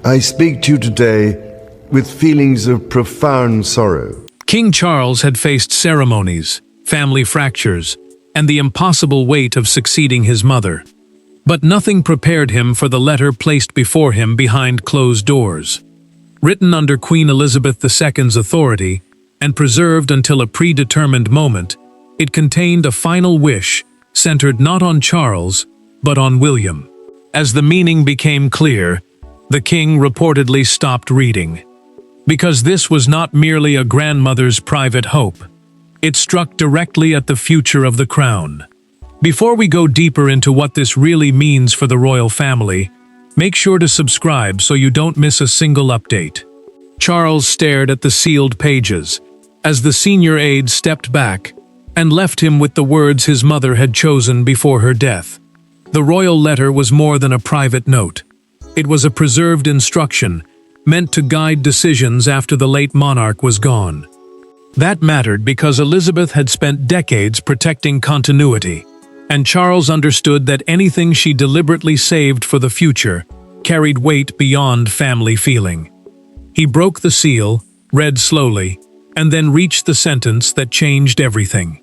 I speak to you today with feelings of profound sorrow. King Charles had faced ceremonies, family fractures, and the impossible weight of succeeding his mother. But nothing prepared him for the letter placed before him behind closed doors. Written under Queen Elizabeth II's authority and preserved until a predetermined moment, it contained a final wish centered not on Charles, but on William. As the meaning became clear, the king reportedly stopped reading. Because this was not merely a grandmother's private hope. It struck directly at the future of the crown. Before we go deeper into what this really means for the royal family, make sure to subscribe so you don't miss a single update. Charles stared at the sealed pages as the senior aide stepped back and left him with the words his mother had chosen before her death. The royal letter was more than a private note. It was a preserved instruction meant to guide decisions after the late monarch was gone. That mattered because Elizabeth had spent decades protecting continuity, and Charles understood that anything she deliberately saved for the future carried weight beyond family feeling. He broke the seal, read slowly, and then reached the sentence that changed everything.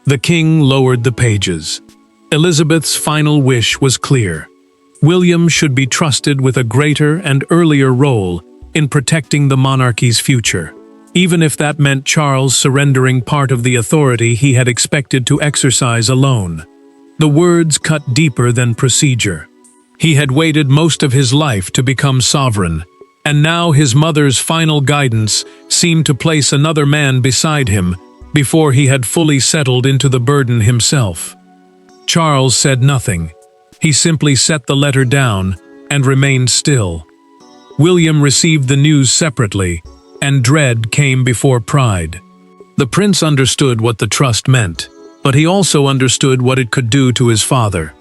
The king lowered the pages. Elizabeth's final wish was clear. William should be trusted with a greater and earlier role in protecting the monarchy's future, even if that meant Charles surrendering part of the authority he had expected to exercise alone. The words cut deeper than procedure. He had waited most of his life to become sovereign, and now his mother's final guidance seemed to place another man beside him before he had fully settled into the burden himself. Charles said nothing. He simply set the letter down and remained still. William received the news separately, and dread came before pride. The prince understood what the trust meant, but he also understood what it could do to his father.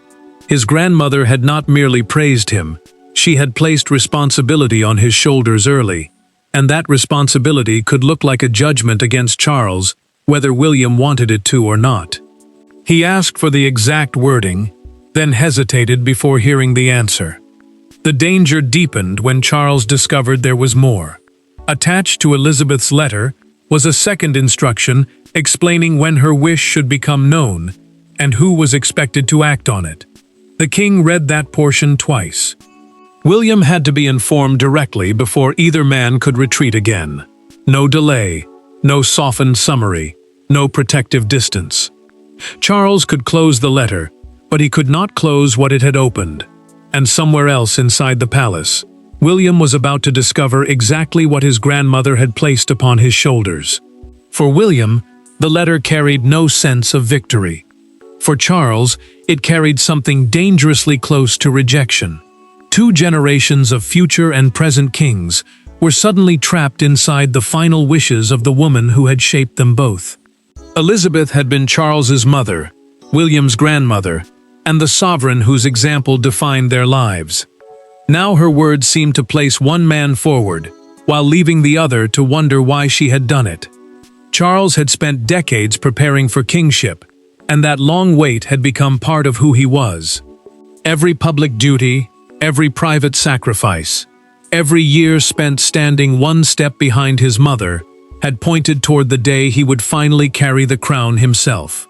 His grandmother had not merely praised him, she had placed responsibility on his shoulders early, and that responsibility could look like a judgment against Charles, whether William wanted it to or not. He asked for the exact wording, then hesitated before hearing the answer. The danger deepened when Charles discovered there was more. Attached to Elizabeth's letter was a second instruction explaining when her wish should become known and who was expected to act on it. The king read that portion twice. William had to be informed directly before either man could retreat again. No delay, no softened summary, no protective distance. Charles could close the letter, but he could not close what it had opened. And somewhere else inside the palace, William was about to discover exactly what his grandmother had placed upon his shoulders. For William, the letter carried no sense of victory. For Charles, it carried something dangerously close to rejection. 2 generations of future and present kings were suddenly trapped inside the final wishes of the woman who had shaped them both. Elizabeth had been Charles's mother, William's grandmother, and the sovereign whose example defined their lives. Now her words seemed to place one man forward, while leaving the other to wonder why she had done it. Charles had spent decades preparing for kingship, and that long wait had become part of who he was. Every public duty, every private sacrifice, every year spent standing one step behind his mother, had pointed toward the day he would finally carry the crown himself.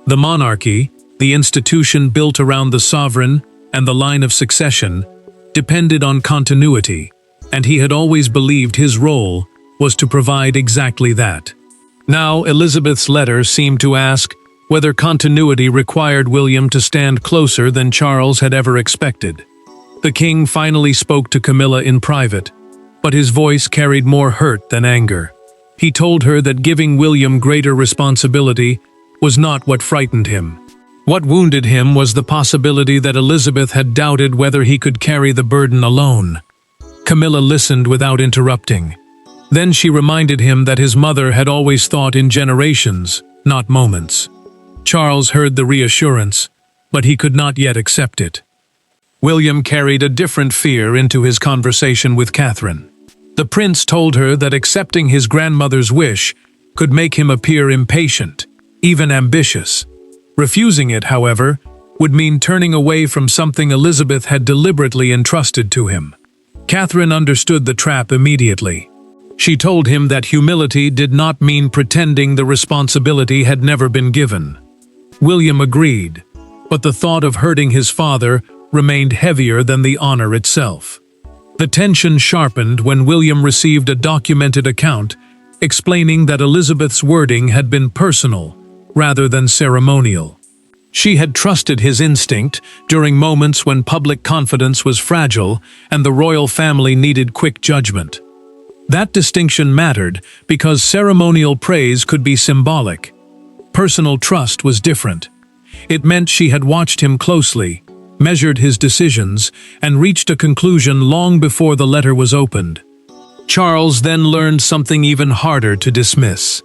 The monarchy, the institution built around the sovereign and the line of succession, depended on continuity, and he had always believed his role was to provide exactly that. Now Elizabeth's letter seemed to ask whether continuity required William to stand closer than Charles had ever expected. The king finally spoke to Camilla in private, but his voice carried more hurt than anger. He told her that giving William greater responsibility was not what frightened him. What wounded him was the possibility that Elizabeth had doubted whether he could carry the burden alone. Camilla listened without interrupting. Then she reminded him that his mother had always thought in generations, not moments. Charles heard the reassurance, but he could not yet accept it. William carried a different fear into his conversation with Catherine. The prince told her that accepting his grandmother's wish could make him appear impatient, even ambitious. Refusing it, however, would mean turning away from something Elizabeth had deliberately entrusted to him. Catherine understood the trap immediately. She told him that humility did not mean pretending the responsibility had never been given. William agreed, but the thought of hurting his father remained heavier than the honor itself. The tension sharpened when William received a documented account explaining that Elizabeth's wording had been personal rather than ceremonial. She had trusted his instinct during moments when public confidence was fragile and the royal family needed quick judgment. That distinction mattered because ceremonial praise could be symbolic. Personal trust was different. It meant she had watched him closely, measured his decisions, and reached a conclusion long before the letter was opened. Charles then learned something even harder to dismiss.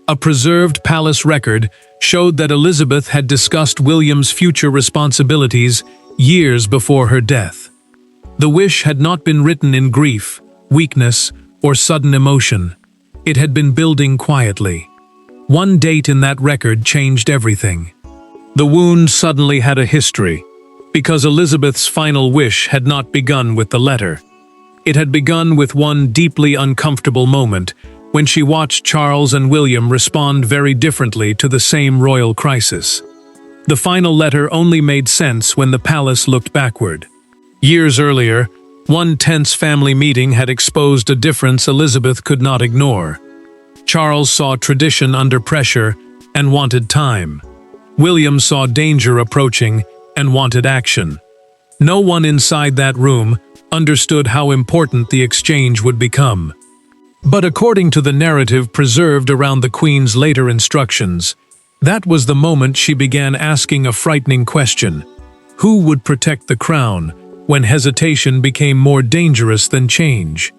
A preserved palace record showed that Elizabeth had discussed William's future responsibilities years before her death. The wish had not been written in grief, weakness, or sudden emotion. It had been building quietly. One date in that record changed everything. The wound suddenly had a history, because Elizabeth's final wish had not begun with the letter. It had begun with one deeply uncomfortable moment when she watched Charles and William respond very differently to the same royal crisis. The final letter only made sense when the palace looked backward. Years earlier, one tense family meeting had exposed a difference Elizabeth could not ignore. Charles saw tradition under pressure and wanted time. William saw danger approaching and wanted action. No one inside that room understood how important the exchange would become. But according to the narrative preserved around the Queen's later instructions, that was the moment she began asking a frightening question: who would protect the crown when hesitation became more dangerous than change?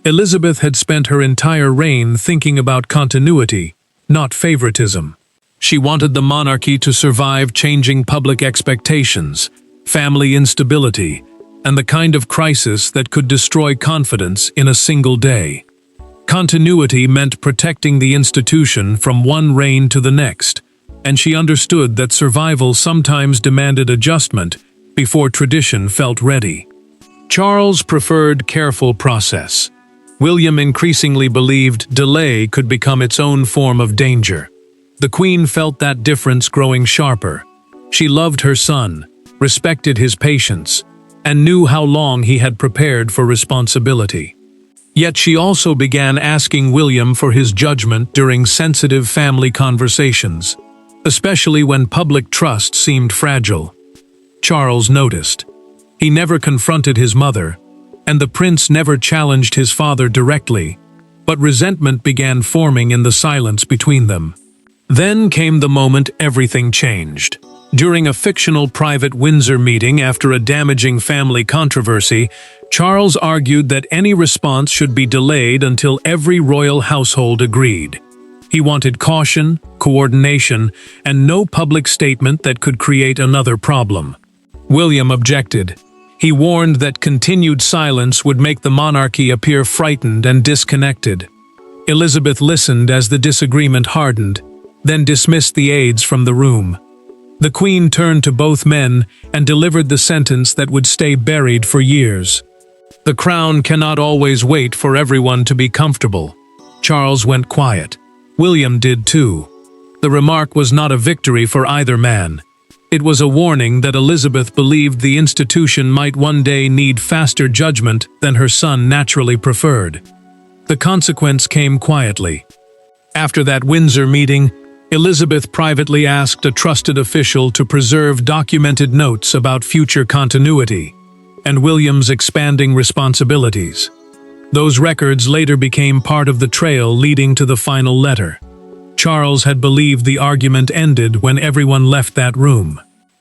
Elizabeth had spent her entire reign thinking about continuity, not favoritism. She wanted the monarchy to survive changing public expectations, family instability, and the kind of crisis that could destroy confidence in a single day. Continuity meant protecting the institution from one reign to the next, and she understood that survival sometimes demanded adjustment before tradition felt ready. Charles preferred careful process. William increasingly believed delay could become its own form of danger. The Queen felt that difference growing sharper. She loved her son, respected his patience, and knew how long he had prepared for responsibility. Yet she also began asking William for his judgment during sensitive family conversations, especially when public trust seemed fragile. Charles noticed. He never confronted his mother, and the prince never challenged his father directly, but resentment began forming in the silence between them. Then came the moment everything changed. During a fictional private Windsor meeting after a damaging family controversy, Charles argued that any response should be delayed until every royal household agreed. He wanted caution, coordination, and no public statement that could create another problem. William objected. He warned that continued silence would make the monarchy appear frightened and disconnected. Elizabeth listened as the disagreement hardened, then dismissed the aides from the room. The Queen turned to both men and delivered the sentence that would stay buried for years. The crown cannot always wait for everyone to be comfortable. Charles went quiet. William did too. The remark was not a victory for either man. It was a warning that Elizabeth believed the institution might one day need faster judgment than her son naturally preferred. The consequence came quietly. After that Windsor meeting, Elizabeth privately asked a trusted official to preserve documented notes about future continuity and William's expanding responsibilities. Those records later became part of the trail leading to the final letter. Charles had believed the argument ended when everyone left that room.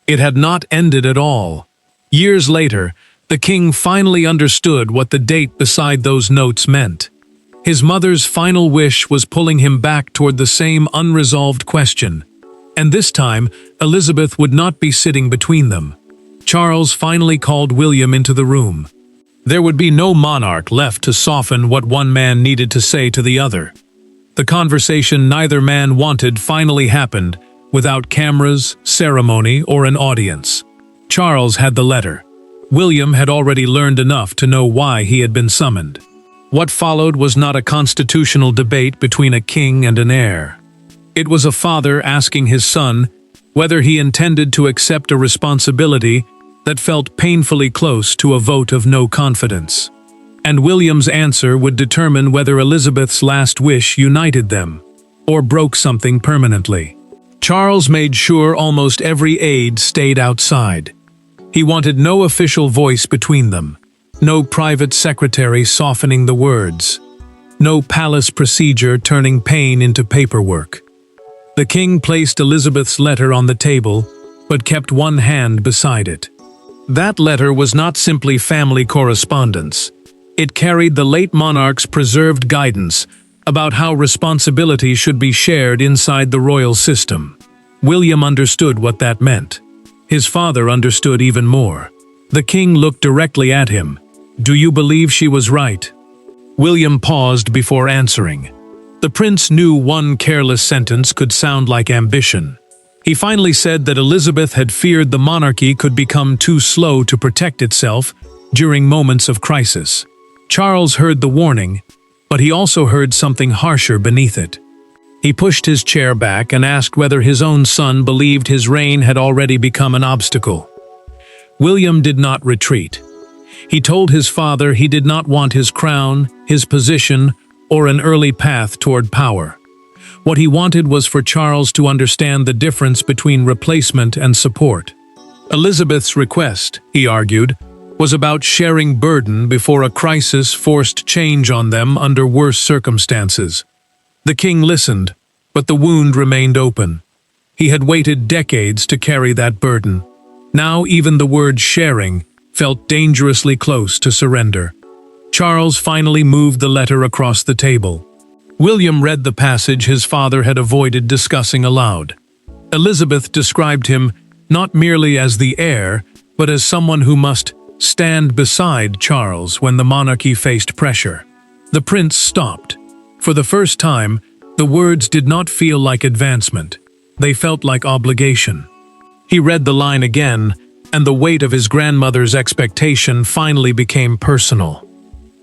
It had not ended at all. Years later, the king finally understood what the date beside those notes meant. His mother's final wish was pulling him back toward the same unresolved question. And this time, Elizabeth would not be sitting between them. Charles finally called William into the room. There would be no monarch left to soften what one man needed to say to the other. The conversation neither man wanted finally happened, without cameras, ceremony, or an audience. Charles had the letter. William had already learned enough to know why he had been summoned. What followed was not a constitutional debate between a king and an heir. It was a father asking his son whether he intended to accept a responsibility that felt painfully close to a vote of no confidence. And William's answer would determine whether Elizabeth's last wish united them, or broke something permanently. Charles made sure almost every aide stayed outside. He wanted no official voice between them, no private secretary softening the words, no palace procedure turning pain into paperwork. The king placed Elizabeth's letter on the table, but kept one hand beside it. That letter was not simply family correspondence. It carried the late monarch's preserved guidance about how responsibility should be shared inside the royal system. William understood what that meant. His father understood even more. The king looked directly at him. "Do you believe she was right?" William paused before answering. The prince knew one careless sentence could sound like ambition. He finally said that Elizabeth had feared the monarchy could become too slow to protect itself during moments of crisis. Charles heard the warning, but he also heard something harsher beneath it. He pushed his chair back and asked whether his own son believed his reign had already become an obstacle. William did not retreat. He told his father he did not want his crown, his position, or an early path toward power. What he wanted was for Charles to understand the difference between replacement and support. Elizabeth's request, he argued, was about sharing burden before a crisis forced change on them under worse circumstances. The king listened, but the wound remained open. He had waited decades to carry that burden. Now even the word sharing felt dangerously close to surrender. Charles finally moved the letter across the table. William read the passage his father had avoided discussing aloud. Elizabeth described him not merely as the heir, but as someone who must stand beside Charles when the monarchy faced pressure. The prince stopped. For the first time, the words did not feel like advancement. They felt like obligation. He read the line again, and the weight of his grandmother's expectation finally became personal.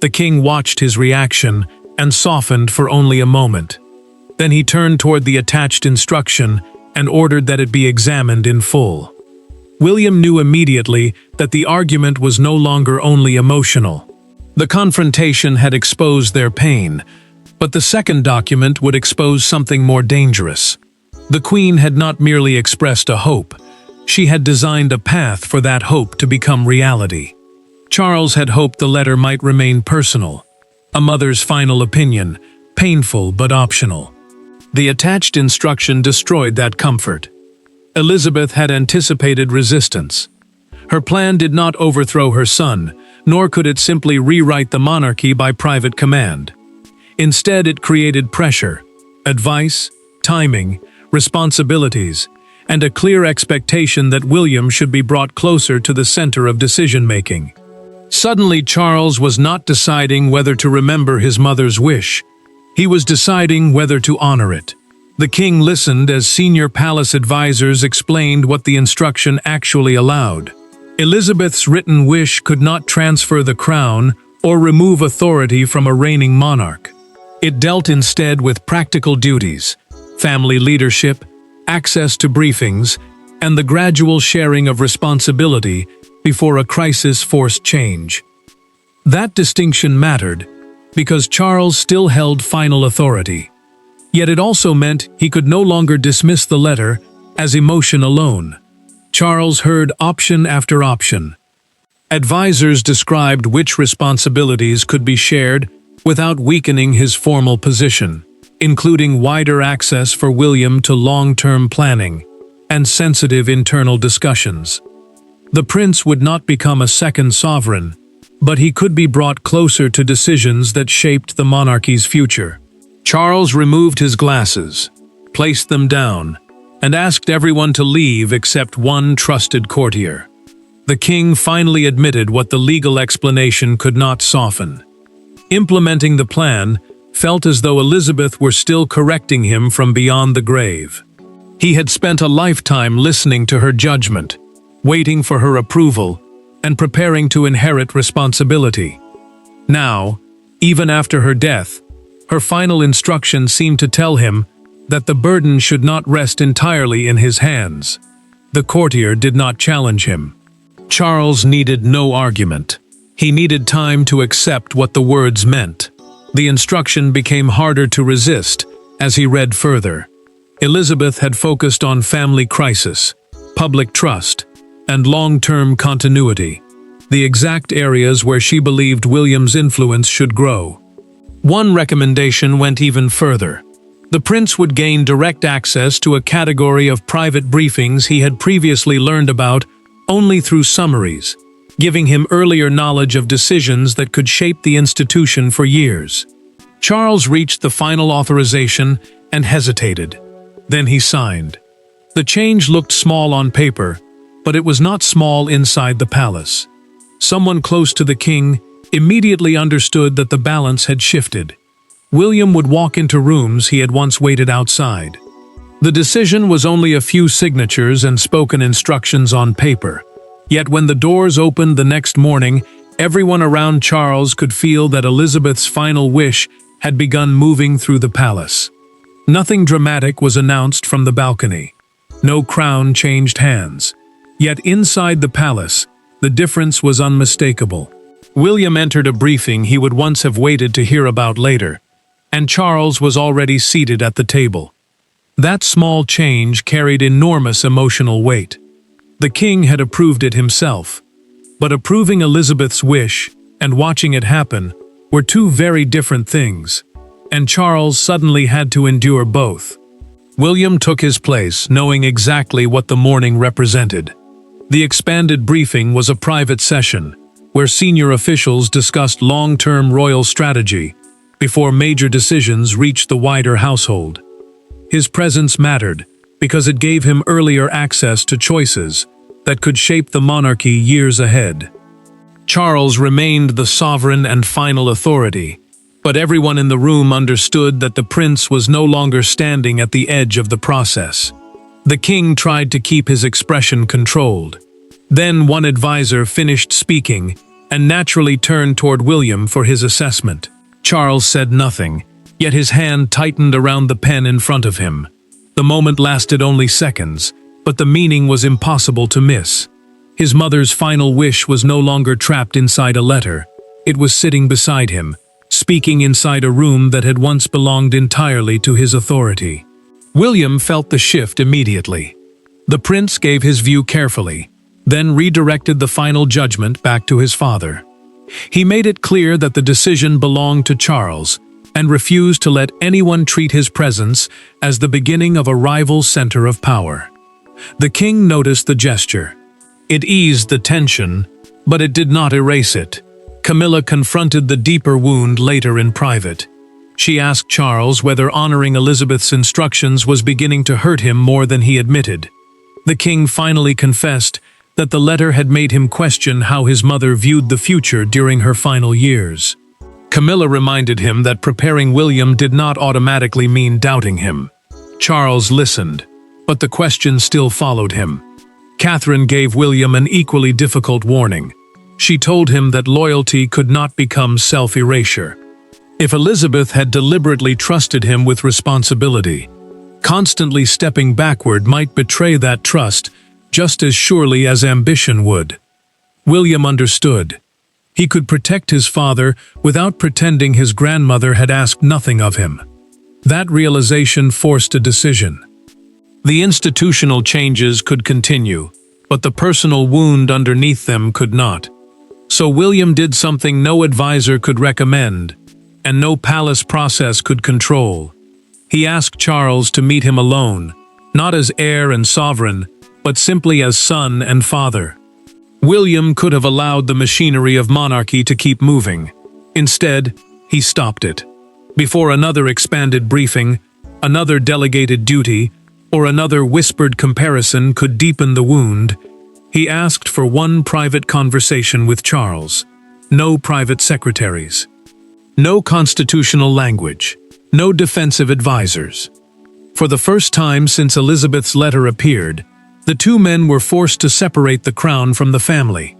The king watched his reaction and softened for only a moment. Then he turned toward the attached instruction and ordered that it be examined in full. William knew immediately that the argument was no longer only emotional. The confrontation had exposed their pain, but the second document would expose something more dangerous. The Queen had not merely expressed a hope. She had designed a path for that hope to become reality. Charles had hoped the letter might remain personal, a mother's final opinion, painful but optional. The attached instruction destroyed that comfort. Elizabeth had anticipated resistance. Her plan did not overthrow her son, nor could it simply rewrite the monarchy by private command. Instead, it created pressure, advice, timing, responsibilities, and a clear expectation that William should be brought closer to the center of decision-making. Suddenly, Charles was not deciding whether to remember his mother's wish. He was deciding whether to honor it. The king listened as senior palace advisors explained what the instruction actually allowed. Elizabeth's written wish could not transfer the crown or remove authority from a reigning monarch. It dealt instead with practical duties, family leadership, access to briefings, and the gradual sharing of responsibility before a crisis forced change. That distinction mattered because Charles still held final authority. Yet it also meant he could no longer dismiss the letter as emotion alone. Charles heard option after option. Advisors described which responsibilities could be shared without weakening his formal position, including wider access for William to long-term planning and sensitive internal discussions. The prince would not become a second sovereign, but he could be brought closer to decisions that shaped the monarchy's future. Charles removed his glasses, placed them down, and asked everyone to leave except one trusted courtier. The king finally admitted what the legal explanation could not soften. Implementing the plan felt as though Elizabeth were still correcting him from beyond the grave. He had spent a lifetime listening to her judgment, waiting for her approval, and preparing to inherit responsibility. Now, even after her death, her final instructions seemed to tell him that the burden should not rest entirely in his hands. The courtier did not challenge him. Charles needed no argument. He needed time to accept what the words meant. The instruction became harder to resist as he read further. Elizabeth had focused on family crisis, public trust, and long-term continuity, the exact areas where she believed William's influence should grow. One recommendation went even further. The prince would gain direct access to a category of private briefings he had previously learned about only through summaries, giving him earlier knowledge of decisions that could shape the institution for years. Charles reached the final authorization and hesitated. Then he signed. The change looked small on paper, but it was not small inside the palace. Someone close to the king immediately understood that the balance had shifted. William would walk into rooms he had once waited outside. The decision was only a few signatures and spoken instructions on paper. Yet when the doors opened the next morning, everyone around Charles could feel that Elizabeth's final wish had begun moving through the palace. Nothing dramatic was announced from the balcony. No crown changed hands. Yet inside the palace, the difference was unmistakable. William entered a briefing he would once have waited to hear about later, and Charles was already seated at the table. That small change carried enormous emotional weight. The king had approved it himself, but approving Elizabeth's wish and watching it happen were two very different things, and Charles suddenly had to endure both. William took his place, knowing exactly what the morning represented. The expanded briefing was a private session, where senior officials discussed long-term royal strategy before major decisions reached the wider household. His presence mattered because it gave him earlier access to choices that could shape the monarchy years ahead. Charles remained the sovereign and final authority, but everyone in the room understood that the prince was no longer standing at the edge of the process. The king tried to keep his expression controlled. Then one advisor finished speaking and naturally turned toward William for his assessment. Charles said nothing, yet his hand tightened around the pen in front of him. The moment lasted only seconds, but the meaning was impossible to miss. His mother's final wish was no longer trapped inside a letter. It was sitting beside him, speaking inside a room that had once belonged entirely to his authority. William felt the shift immediately. The prince gave his view carefully, then redirected the final judgment back to his father. He made it clear that the decision belonged to Charles and refused to let anyone treat his presence as the beginning of a rival center of power. The king noticed the gesture. It eased the tension, but it did not erase it. Camilla confronted the deeper wound later in private. She asked Charles whether honoring Elizabeth's instructions was beginning to hurt him more than he admitted. The king finally confessed that the letter had made him question how his mother viewed the future during her final years. Camilla reminded him that preparing William did not automatically mean doubting him. Charles listened, but the question still followed him. Catherine gave William an equally difficult warning. She told him that loyalty could not become self-erasure. If Elizabeth had deliberately trusted him with responsibility, constantly stepping backward might betray that trust just as surely as ambition would. William understood. He could protect his father without pretending his grandmother had asked nothing of him. That realization forced a decision. The institutional changes could continue, but the personal wound underneath them could not. So William did something no advisor could recommend, and no palace process could control. He asked Charles to meet him alone, not as heir and sovereign, but simply as son and father. William could have allowed the machinery of monarchy to keep moving. Instead, he stopped it. Before another expanded briefing, another delegated duty, or another whispered comparison could deepen the wound, he asked for one private conversation with Charles. No private secretaries. No constitutional language. No defensive advisors. For the first time since Elizabeth's letter appeared, the two men were forced to separate the crown from the family.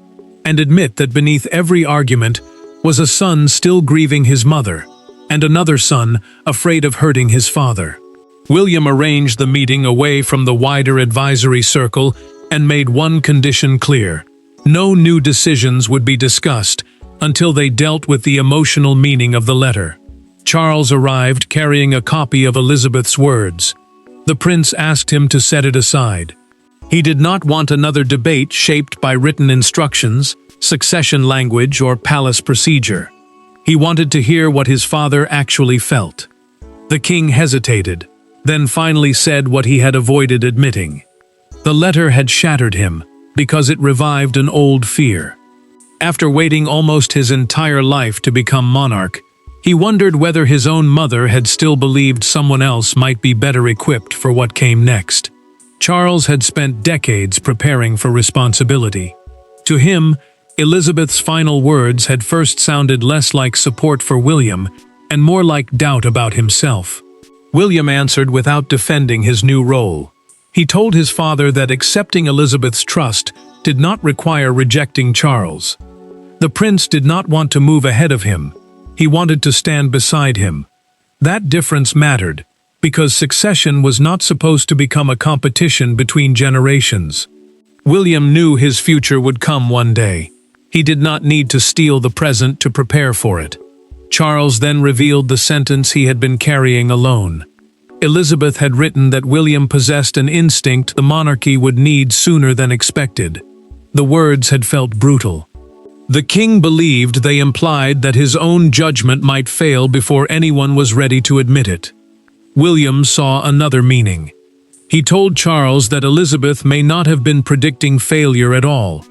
and admit that beneath every argument was a son still grieving his mother, and another son afraid of hurting his father. William arranged the meeting away from the wider advisory circle and made one condition clear: no new decisions would be discussed until they dealt with the emotional meaning of the letter. Charles arrived carrying a copy of Elizabeth's words. The prince asked him to set it aside. He did not want another debate shaped by written instructions, succession language, or palace procedure. He wanted to hear what his father actually felt. The king hesitated, then finally said what he had avoided admitting. The letter had shattered him because it revived an old fear. After waiting almost his entire life to become monarch, he wondered whether his own mother had still believed someone else might be better equipped for what came next. Charles had spent decades preparing for responsibility. To him, Elizabeth's final words had first sounded less like support for William and more like doubt about himself. William answered without defending his new role. He told his father that accepting Elizabeth's trust did not require rejecting Charles. The prince did not want to move ahead of him. He wanted to stand beside him. That difference mattered, because succession was not supposed to become a competition between generations. William knew his future would come one day. He did not need to steal the present to prepare for it. Charles then revealed the sentence he had been carrying alone. Elizabeth had written that William possessed an instinct the monarchy would need sooner than expected. The words had felt brutal. The king believed they implied that his own judgment might fail before anyone was ready to admit it. William saw another meaning. He told Charles that Elizabeth may not have been predicting failure at all.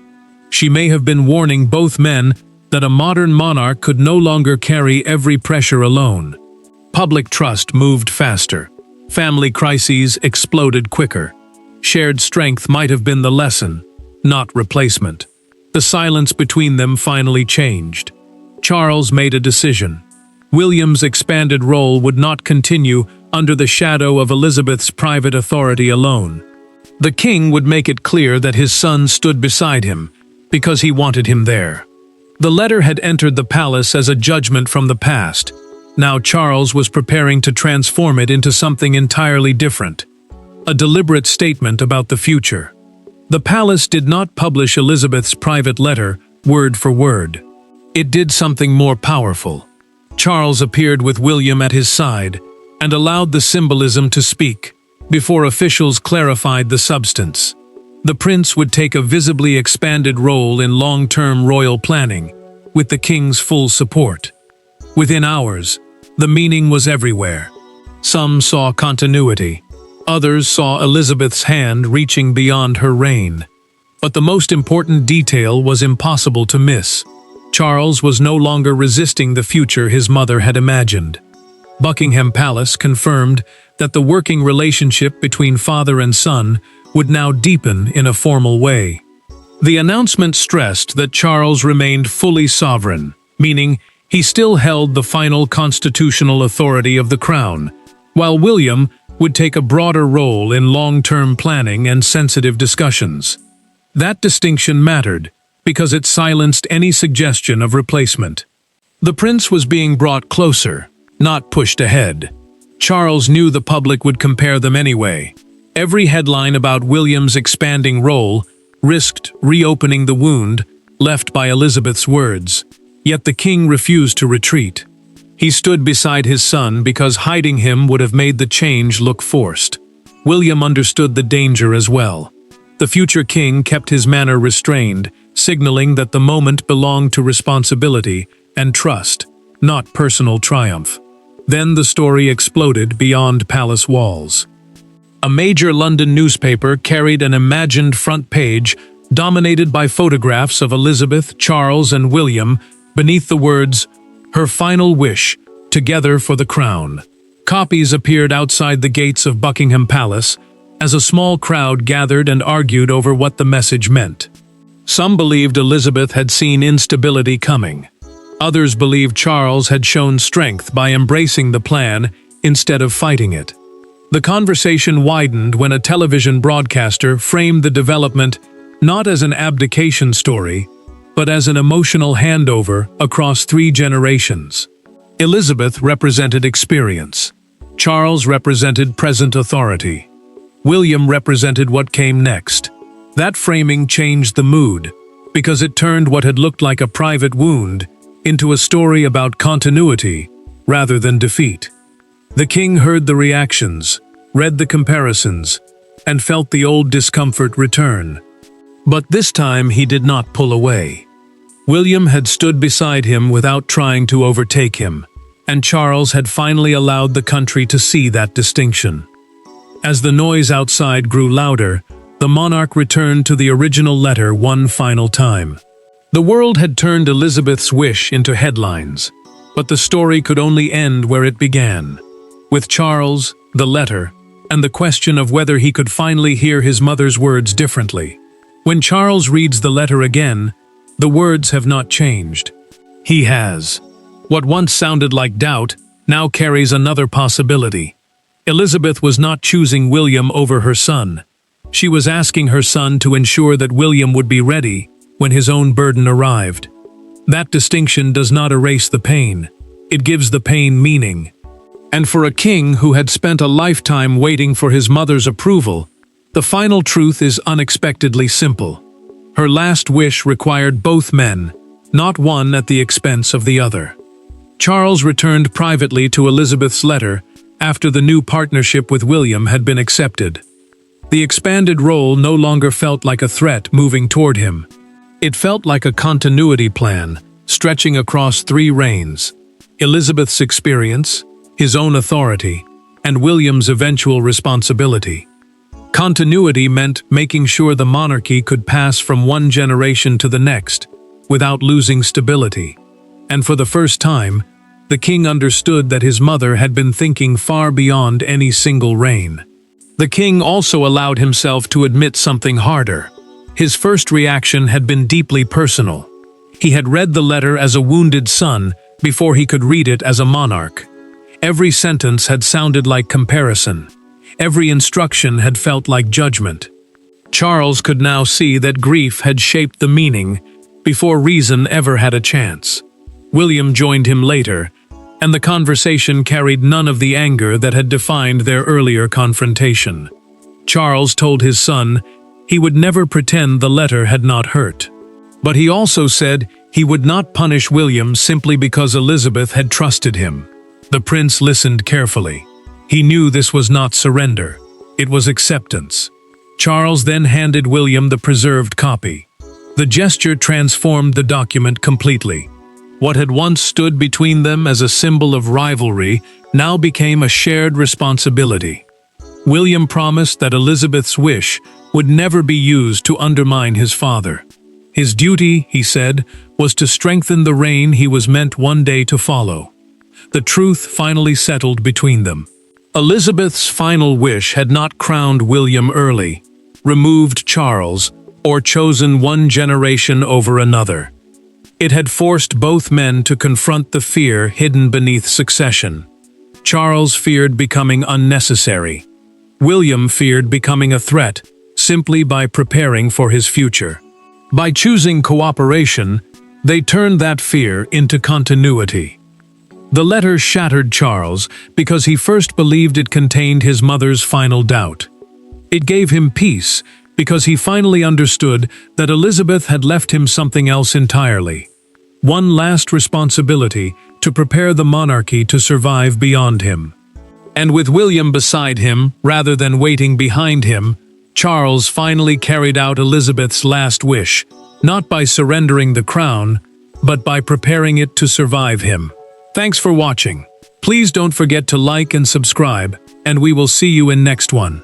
She may have been warning both men that a modern monarch could no longer carry every pressure alone. Public trust moved faster. Family crises exploded quicker. Shared strength might have been the lesson, not replacement. The silence between them finally changed. Charles made a decision. William's expanded role would not continue under the shadow of Elizabeth's private authority alone. The king would make it clear that his son stood beside him, because he wanted him there. The letter had entered the palace as a judgment from the past. Now Charles was preparing to transform it into something entirely different. A deliberate statement about the future. The palace did not publish Elizabeth's private letter, word for word. It did something more powerful. Charles appeared with William at his side and allowed the symbolism to speak, before officials clarified the substance. The prince would take a visibly expanded role in long-term royal planning, with the king's full support. Within hours, the meaning was everywhere. Some saw continuity. Others saw Elizabeth's hand reaching beyond her reign. But the most important detail was impossible to miss. Charles was no longer resisting the future his mother had imagined. Buckingham Palace confirmed that the working relationship between father and son would now deepen in a formal way. The announcement stressed that Charles remained fully sovereign, meaning he still held the final constitutional authority of the crown, while William would take a broader role in long-term planning and sensitive discussions. That distinction mattered because it silenced any suggestion of replacement. The prince was being brought closer, not pushed ahead. Charles knew the public would compare them anyway. Every headline about William's expanding role risked reopening the wound left by Elizabeth's words. Yet the king refused to retreat. He stood beside his son because hiding him would have made the change look forced. William understood the danger as well. The future king kept his manner restrained, signaling that the moment belonged to responsibility and trust, not personal triumph. Then the story exploded beyond palace walls. A major London newspaper carried an imagined front page dominated by photographs of Elizabeth, Charles, and William beneath the words, "Her final wish, together for the crown." Copies appeared outside the gates of Buckingham Palace as a small crowd gathered and argued over what the message meant. Some believed Elizabeth had seen instability coming. Others believed Charles had shown strength by embracing the plan instead of fighting it. The conversation widened when a television broadcaster framed the development not as an abdication story, but as an emotional handover across 3 generations. Elizabeth represented experience. Charles represented present authority. William represented what came next. That framing changed the mood, because it turned what had looked like a private wound into a story about continuity rather than defeat. The king heard the reactions, read the comparisons, and felt the old discomfort return. But this time he did not pull away. William had stood beside him without trying to overtake him, and Charles had finally allowed the country to see that distinction. As the noise outside grew louder, the monarch returned to the original letter one final time. The world had turned Elizabeth's wish into headlines, but the story could only end where it began, with Charles, the letter, and the question of whether he could finally hear his mother's words differently. When Charles reads the letter again, the words have not changed. He has. What once sounded like doubt now carries another possibility. Elizabeth was not choosing William over her son. She was asking her son to ensure that William would be ready when his own burden arrived. That distinction does not erase the pain. It gives the pain meaning. And for a king who had spent a lifetime waiting for his mother's approval, the final truth is unexpectedly simple. Her last wish required both men, not one at the expense of the other. Charles returned privately to Elizabeth's letter after the new partnership with William had been accepted. The expanded role no longer felt like a threat moving toward him. It felt like a continuity plan, stretching across 3 reigns: Elizabeth's experience, his own authority, and William's eventual responsibility. Continuity meant making sure the monarchy could pass from one generation to the next, without losing stability. And for the first time, the king understood that his mother had been thinking far beyond any single reign. The king also allowed himself to admit something harder. His first reaction had been deeply personal. He had read the letter as a wounded son before he could read it as a monarch. Every sentence had sounded like comparison. Every instruction had felt like judgment. Charles could now see that grief had shaped the meaning before reason ever had a chance. William joined him later, and the conversation carried none of the anger that had defined their earlier confrontation. Charles told his son he would never pretend the letter had not hurt. But he also said he would not punish William simply because Elizabeth had trusted him. The prince listened carefully. He knew this was not surrender. It was acceptance. Charles then handed William the preserved copy. The gesture transformed the document completely. What had once stood between them as a symbol of rivalry now became a shared responsibility. William promised that Elizabeth's wish would never be used to undermine his father. His duty, he said, was to strengthen the reign he was meant one day to follow. The truth finally settled between them. Elizabeth's final wish had not crowned William early, removed Charles, or chosen one generation over another. It had forced both men to confront the fear hidden beneath succession. Charles feared becoming unnecessary. William feared becoming a threat, simply by preparing for his future. By choosing cooperation, they turned that fear into continuity. The letter shattered Charles because he first believed it contained his mother's final doubt. It gave him peace because he finally understood that Elizabeth had left him something else entirely. One last responsibility to prepare the monarchy to survive beyond him. And with William beside him, rather than waiting behind him, Charles finally carried out Elizabeth's last wish, not by surrendering the crown, but by preparing it to survive him. Thanks for watching. Please don't forget to like and subscribe, and we will see you in next one.